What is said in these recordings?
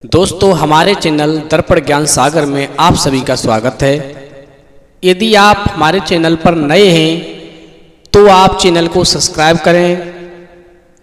दोस्तों हमारे चैनल दर्पण ज्ञान सागर में आप सभी का स्वागत है। यदि आप हमारे चैनल पर नए हैं तो आप चैनल को सब्सक्राइब करें,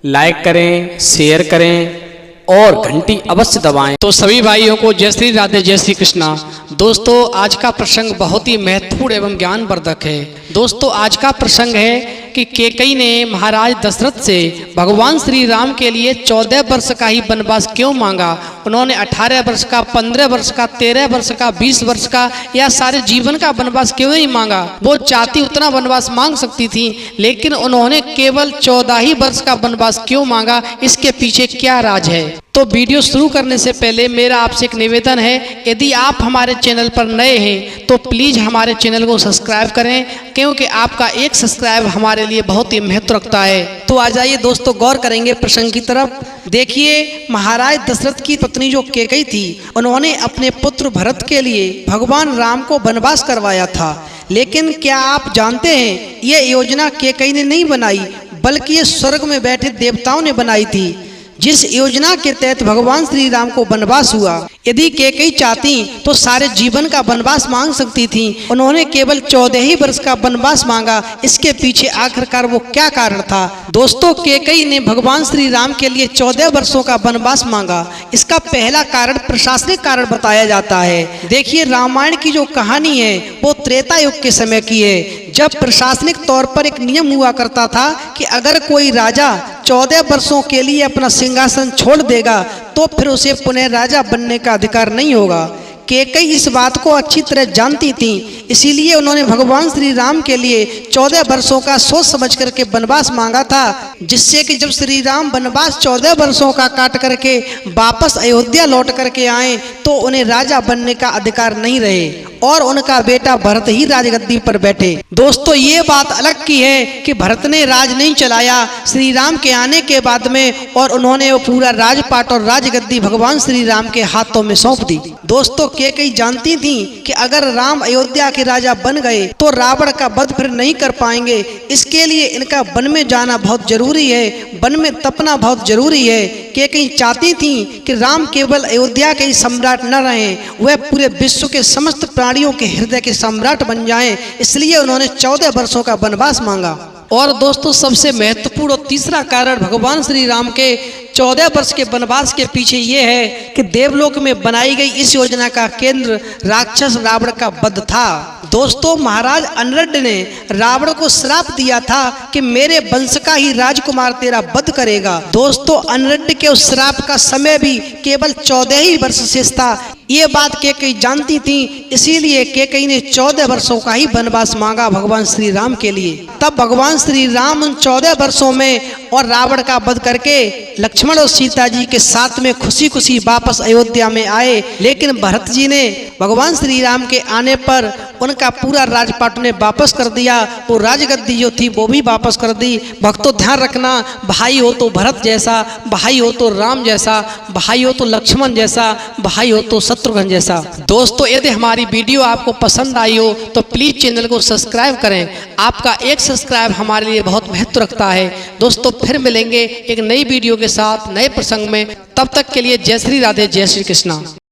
लाइक करें, शेयर करें और घंटी अवश्य दबाएं। तो सभी भाइयों को जय श्री राधे, जय श्री कृष्णा। दोस्तों आज का प्रसंग बहुत ही महत्वपूर्ण एवं ज्ञानवर्धक है। दोस्तों आज का प्रसंग है कि कैकेयी ने महाराज दशरथ से भगवान श्री राम के लिए 14 वर्ष का ही वनवास क्यों मांगा। उन्होंने 18 वर्ष का, 15 वर्ष का, 13 वर्ष का, 20 वर्ष का या सारे जीवन का वनवास क्यों नहीं मांगा। वो चाहती उतना वनवास मांग सकती थी, लेकिन उन्होंने केवल 14 ही वर्ष का वनवास क्यों मांगा, इसके पीछे क्या राज है। तो वीडियो शुरू करने से पहले मेरा आपसे एक निवेदन है, यदि आप हमारे चैनल पर नए हैं तो प्लीज़ हमारे चैनल को सब्सक्राइब करें, क्योंकि आपका एक सब्सक्राइब हमारे लिए बहुत ही महत्व रखता है। तो आ जाइए दोस्तों, गौर करेंगे प्रसंग की तरफ। देखिए, महाराज दशरथ की पत्नी जो कैकेयी थी, उन्होंने अपने पुत्र भरत के लिए भगवान राम को वनवास करवाया था। लेकिन क्या आप जानते हैं, ये योजना कैकेयी ने नहीं बनाई, बल्कि ये स्वर्ग में बैठे देवताओं ने बनाई थी। जिस योजना के तहत भगवान श्री राम को वनवास हुआ, यदि कैकेयी चाहती तो सारे जीवन का वनवास मांग सकती थी। उन्होंने केवल 14 ही वर्ष का वनवास मांगा। इसके पीछे आखिरकार वो क्या कारण था। दोस्तों कैकेयी ने भगवान श्री राम के लिए 14 वर्षों का वनवास मांगा। इसका पहला कारण प्रशासनिक कारण बताया जाता है। देखिए, रामायण की जो कहानी है वो त्रेता युग के समय की है, जब प्रशासनिक तौर पर एक नियम हुआ करता था कि अगर कोई राजा 14 वर्षों के लिए अपना सिंहासन छोड़ देगा तो फिर उसे पुनः राजा बनने का अधिकार नहीं होगा। कैकेयी इस बात को अच्छी तरह जानती थी, इसीलिए उन्होंने भगवान श्री राम के लिए 14 वर्षों का सोच समझ करके वनवास मांगा था, जिससे कि जब श्री राम वनवास 14 वर्षों का काट करके वापस अयोध्या लौट करके आए तो उन्हें राजा बनने का अधिकार नहीं रहे और उनका बेटा भरत ही राजगद्दी पर बैठे। दोस्तों ये बात अलग की है कि भरत ने राज नहीं चलाया श्री राम के आने के बाद में, और उन्होंने वो पूरा राजपाट और राजगद्दी भगवान श्री राम के हाथों में सौंप दी। दोस्तों कैकेयी जानती थी कि अगर राम अयोध्या के राजा बन गए तो रावण का वध फिर नहीं कर पाएंगे। इसके लिए इनका वन में जाना बहुत जरूरी है, वन में तपना बहुत जरूरी है। कैकेयी चाहती थी कि राम केवल अयोध्या के ही सम्राट न रहें, वह पूरे विश्व के समस्त प्राणियों के हृदय के सम्राट बन जाएं। इसलिए उन्होंने 14 वर्षों का वनवास मांगा। और दोस्तों सबसे महत्वपूर्ण और तीसरा कारण भगवान श्री राम के 14 वर्ष के वनवास के पीछे ये है कि देवलोक में बनाई गई इस योजना का केंद्र राक्षस रावण का वध था। दोस्तों महाराज अनिरुद्ध ने रावण को श्राप दिया था कि मेरे वंश का ही राजकुमार तेरा वध करेगा। दोस्तों अनिरुद्ध के उस श्राप का समय भी केवल 14 ही वर्ष शेष था। ये बात कैकेयी जानती थी, इसीलिए कैकेयी ने 14 वर्षों का ही वनवास मांगा भगवान श्री राम के लिए। तब भगवान श्री राम उन 14 वर्षों में और रावण का वध करके लक्ष्मण और सीता जी के साथ में खुशी खुशी वापस अयोध्या में आए। लेकिन भरत जी ने भगवान श्री राम के आने पर उनका पूरा राजपाट ने वापस कर दिया, वो राजगद्दी जो थी वो भी वापस कर दी। भक्तों ध्यान रखना, भाई हो तो भरत जैसा, भाई हो तो राम जैसा, भाई हो तो लक्ष्मण जैसा, भाई हो तो शत्रुघ्न जैसा। दोस्तों यदि हमारी वीडियो आपको पसंद आई हो तो प्लीज चैनल को सब्सक्राइब करें। आपका एक सब्सक्राइब हमारे लिए बहुत महत्व रखता है। दोस्तों फिर मिलेंगे एक नई वीडियो के साथ नए प्रसंग में, तब तक के लिए जय श्री राधे, जय श्री कृष्णा।